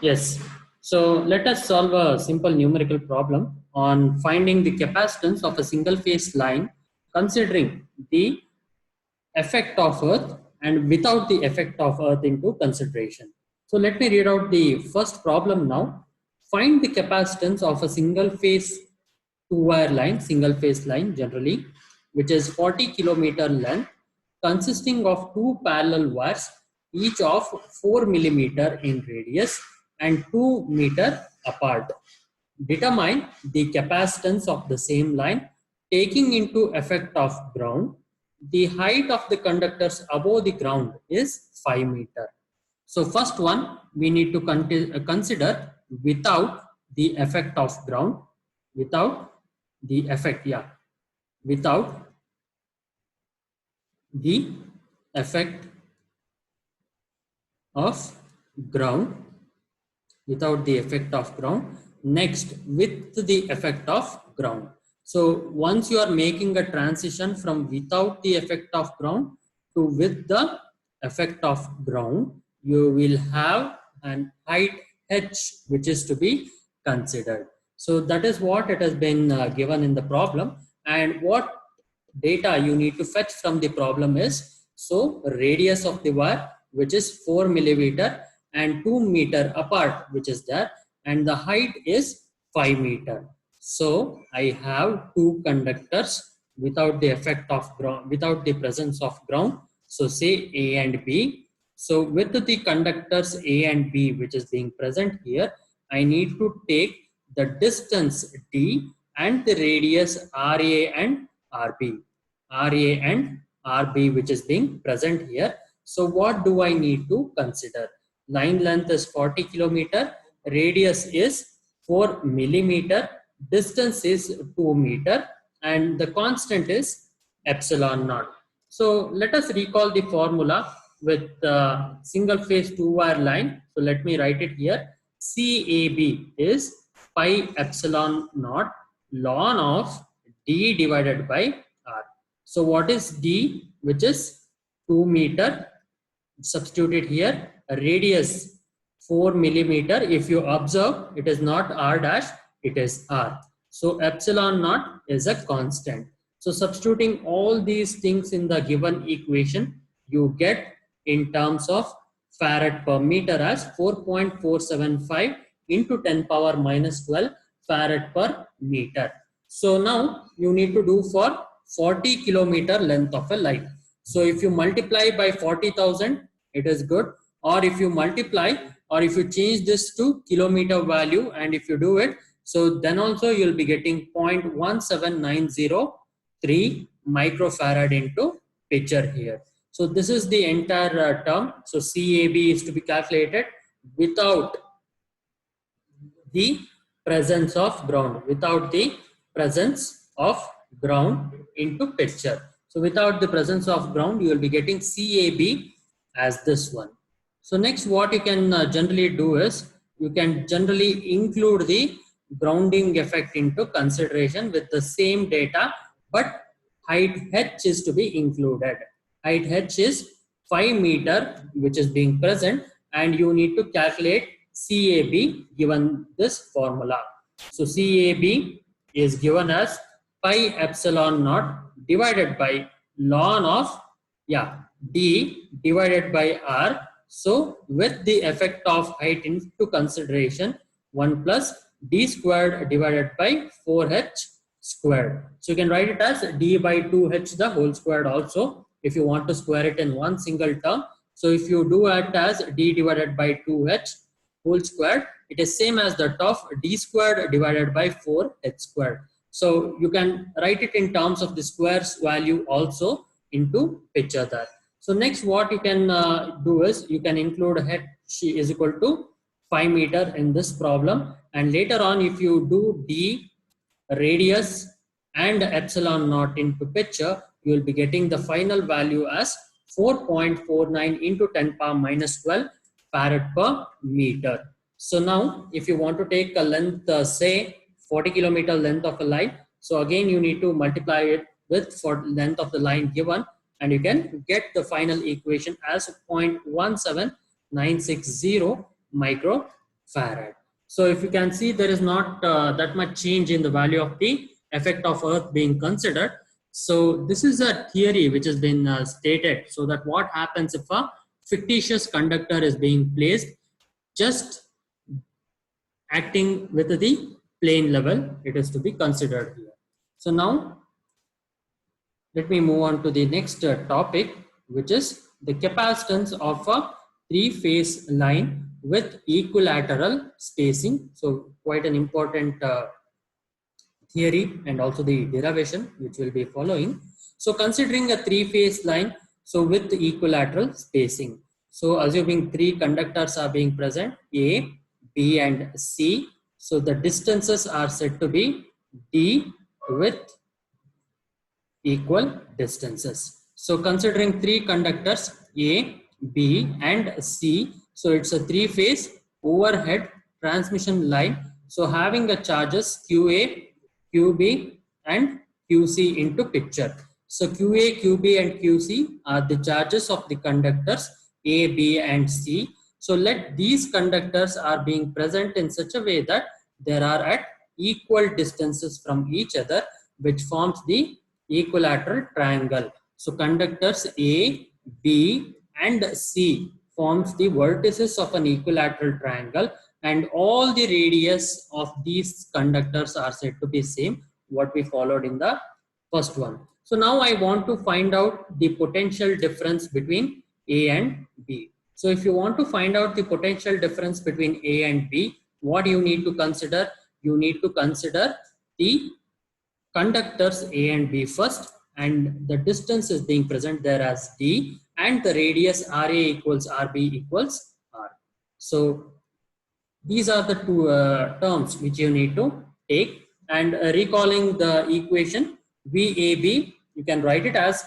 Yes. So let us solve a simple numerical problem on finding the capacitance of a single phase line considering the effect of earth and without the effect of earth into consideration. So let me read out the first problem now. Find the capacitance of a single phase line generally, which is 40 kilometer length, consisting of two parallel wires, each of 4 millimeter in radius and 2 meter apart. Determine the capacitance of the same line taking into effect of ground. The height of the conductors above the ground is 5 meter. So first one we need to consider without the effect of ground, without the effect, without the effect of ground, without the effect of ground. Next, with the effect of ground. So once you are making a transition from without the effect of ground to with the effect of ground, you will have an height h which is to be considered. So that is what it has been given in the problem, and what data you need to fetch from the problem is, so radius of the wire which is 4 millimeter and 2 meter apart which is there, and the height is 5 meter. So I have two conductors without the effect of ground, without the presence of ground, so say A and B. So with the conductors A and B which is being present here, I need to take the distance D and the radius RA and RB, RA and RB which is being present here. So what do I need to consider? Line length is 40 kilometer, radius is 4 millimeter, distance is 2 meter, and the constant is epsilon naught. So let us recall the formula with single phase two wire line. So let me write it here. CAB is pi epsilon naught ln of D divided by R. So what is D, which is 2 meter? Substitute it here. Radius 4 millimeter. If you observe, it is not R dash, it is R. So epsilon naught is a constant. So substituting all these things in the given equation, you get in terms of farad per meter as 4.475 into 10 power minus 12 farad per meter. So now you need to do for 40 kilometer length of a line. So if you multiply by 40,000, it is good. Or if you multiply, or if you change this to kilometer value, and if you do it, so then also you'll be getting 0.17903 microfarad into picture here. So this is the entire term. So CAB is to be calculated without the presence of ground, without the presence of ground into picture. So without the presence of ground, you will be getting CAB as this one. So next, what you can generally do is, you can generally include the grounding effect into consideration with the same data, but height h is to be included. Height h is 5 meter which is being present, and you need to calculate CAB given this formula. So CAB is given as pi epsilon naught divided by ln of D divided by R. So with the effect of height into consideration, 1 plus D squared divided by 4h squared. So you can write it as D by 2h the whole squared also, if you want to square it in one single term. So if you do it as D divided by 2h whole squared, it is same as that of D squared divided by 4h squared. So you can write it in terms of the squares value also into picture there. So next, what you can do is, you can include h is equal to 5 meter in this problem, and later on if you do D, radius and epsilon naught into picture, you will be getting the final value as 4.49 into 10 power minus 12 farad per meter. So now if you want to take a length, say 40 kilometer length of a line, so again you need to multiply it with for length of the line given, and you can get the final equation as 0.17960 microfarad. farad. So if you can see, there is not that much change in the value of the effect of earth being considered. So this is a theory which has been stated, so that what happens if a fictitious conductor is being placed just acting with the plane level, it is to be considered here. So now let me move on to the next topic, which is the capacitance of a three-phase line with equilateral spacing. So quite an important theory and also the derivation which will be following. So considering a three-phase line, so with equilateral spacing. So assuming three conductors are being present, A, B and C. So the distances are said to be D with equal distances. So considering three conductors A, B and C, so it's a three-phase overhead transmission line. So having the charges QA, QB and QC into picture. So QA, QB and QC are the charges of the conductors A, B and C. So let these conductors are being present in such a way that there are at equal distances from each other, which forms the equilateral triangle. So conductors A, B and C forms the vertices of an equilateral triangle, and all the radius of these conductors are said to be same, what we followed in the first one. So now I want to find out the potential difference between A and B. So if you want to find out the potential difference between A and B, what you need to consider? You need to consider the conductors A and B first, and the distance is being present there as D, and the radius RA equals RB equals R. So these are the two terms which you need to take, and recalling the equation VAB, you can write it as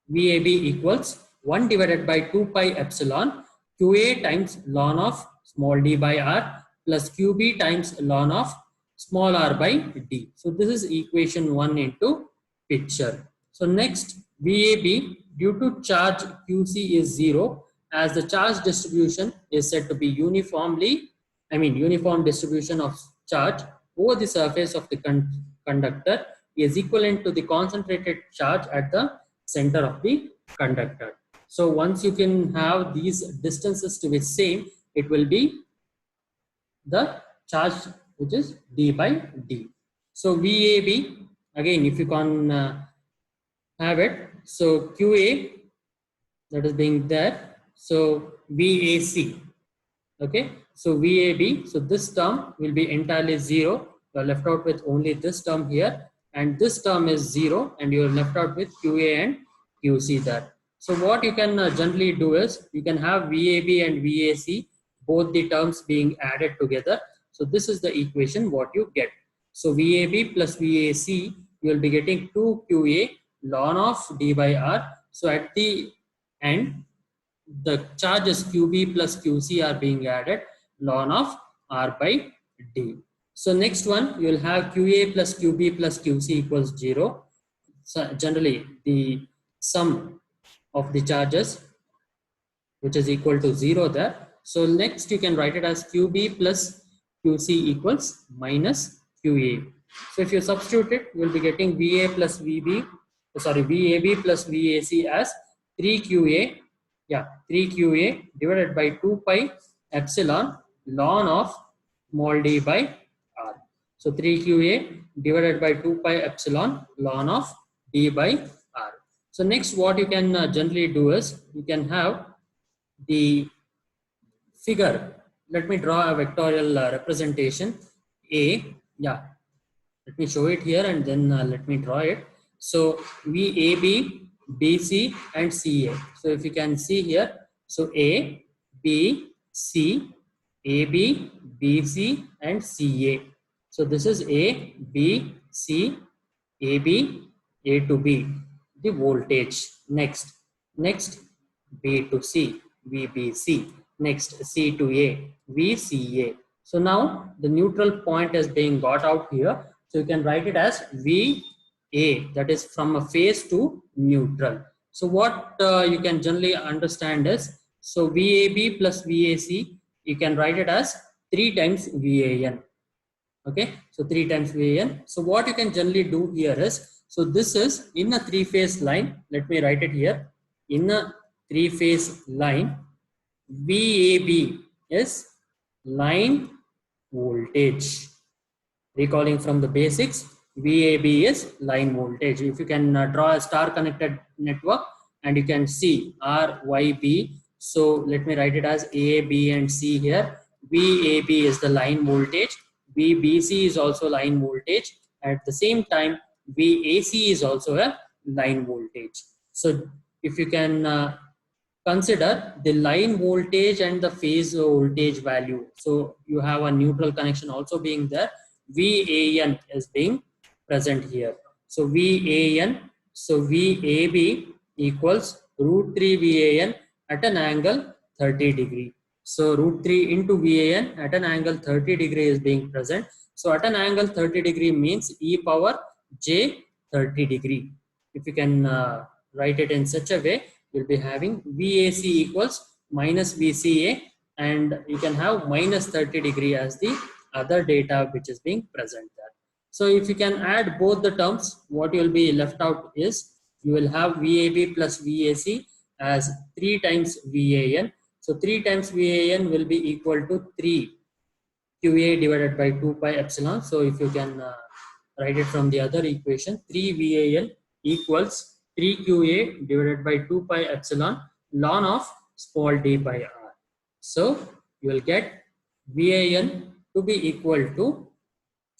VAB equals 1 divided by 2 pi epsilon QA times ln of small d by r plus QB times ln of small r by d. So this is equation 1 into picture. So next, VAB, due to charge QC is 0, as the charge distribution is said to be uniform distribution of charge over the surface of the conductor is equivalent to the concentrated charge at the center of the conductor. So once you can have these distances to be same, it will be the charge which is d by d. So VAB, again if you can have it, so QA, that is being there, so VAC, okay, so VAB, so this term will be entirely 0, you are left out with only this term here, and this term is 0, and you are left out with QA and QC there. So what you can generally do is, you can have VAB and VAC, both the terms being added together. So this is the equation what you get. So VAB plus VAC, you will be getting 2QA ln of d by r. So at the end, the charges QB plus QC are being added ln of r by d. So next one, you will have QA plus QB plus QC equals 0. So generally, the sum of the charges which is equal to 0 there. So next you can write it as QB plus QC equals minus QA. So if you substitute it, you will be getting VA plus VAB plus VAC as 3QA, 3QA divided by 2 pi epsilon ln of small d by r. So 3QA divided by 2 pi epsilon ln of d by r. So next what you can generally do is, you can have the figure. Let me draw a vectorial representation. Let me show it here and then let me draw it. So VAB, BC and CA. So if you can see here, so A, B, C, AB, BC and CA. So this is A, B, C, AB, A to B, the voltage. Next B to C, VBC. Next C to A, VCA. So now the neutral point is being got out here. So you can write it as VA, that is from a phase to neutral. So what you can generally understand is, so VAB plus VAC, you can write it as 3 times VAN. Okay, so 3 times VAN. So what you can generally do here is, so this is in a 3-phase line. Let me write it here. In a 3-phase line, VAB is line voltage. Recalling from the basics, VAB is line voltage. If you can draw a star connected network and you can see RYB. So let me write it as A, B and C here. VAB is the line voltage. VBC is also line voltage. At the same time, VAC is also a line voltage. So if you can consider the line voltage and the phase voltage value. So you have a neutral connection also being there. VAN is being present here. So VAN, so VAB equals root 3 VAN at an angle 30 degree. So root 3 into VAN at an angle 30 degree is being present. So at an angle 30 degree means e power j 30 degree. If you can write it in such a way, you'll be having VAC equals minus VCA, and you can have minus 30 degree as the other data which is being present there. So if you can add both the terms, what you will be left out is you will have VAB plus VAC as 3 times VAN. So 3 times VAN will be equal to 3 QA divided by 2 pi epsilon. So if you can write it from the other equation, 3 VAN equals 3 QA divided by 2 pi epsilon ln of small d by r. So you will get VAN to be equal to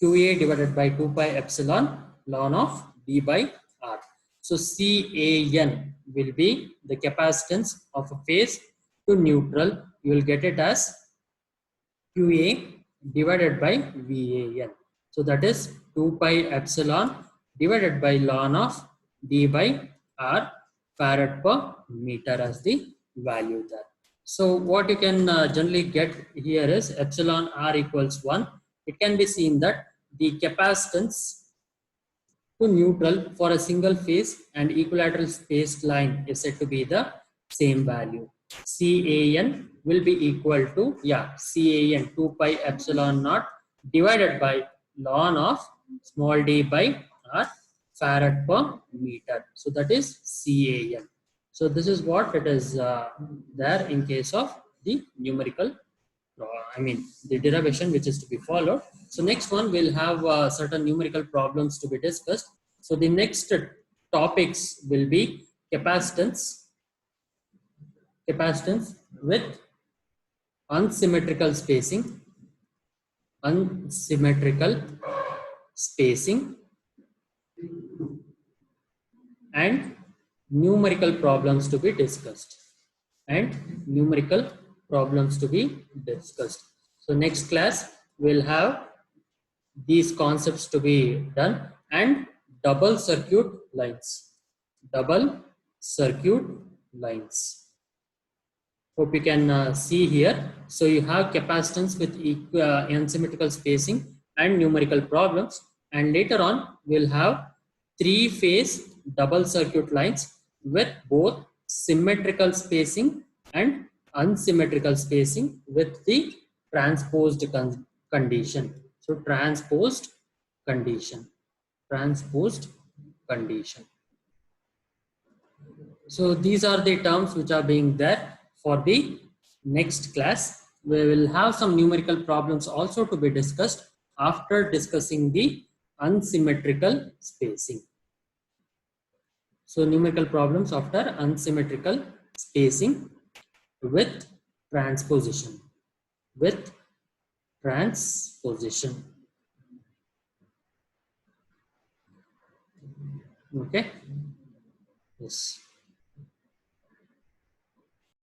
QA divided by 2 pi epsilon ln of d by r. So CAN will be the capacitance of a phase to neutral. You will get it as QA divided by VAN. So that is 2 pi epsilon divided by ln of d by r farad per meter as the value there. So what you can generally get here is epsilon r equals 1. It can be seen that the capacitance to neutral for a single phase and equilateral spaced line is said to be the same value. CAN will be equal to, CAN 2 pi epsilon naught divided by ln of small d by r farad per meter. So that is CAN. So this is what it is there in case of the numerical, the derivation which is to be followed. So next one we'll have certain numerical problems to be discussed. So the next topics will be capacitance with unsymmetrical spacing and numerical problems to be discussed. So next class we'll have these concepts to be done, and double circuit lines. Hope you can see here. So you have capacitance with unsymmetrical spacing and numerical problems, and later on we'll have 3-phase double circuit lines with both symmetrical spacing and unsymmetrical spacing with the transposed condition. So transposed condition. So these are the terms which are being there for the next class. We will have some numerical problems also to be discussed after discussing the unsymmetrical spacing. So numerical problems after unsymmetrical spacing with transposition. Okay. Yes.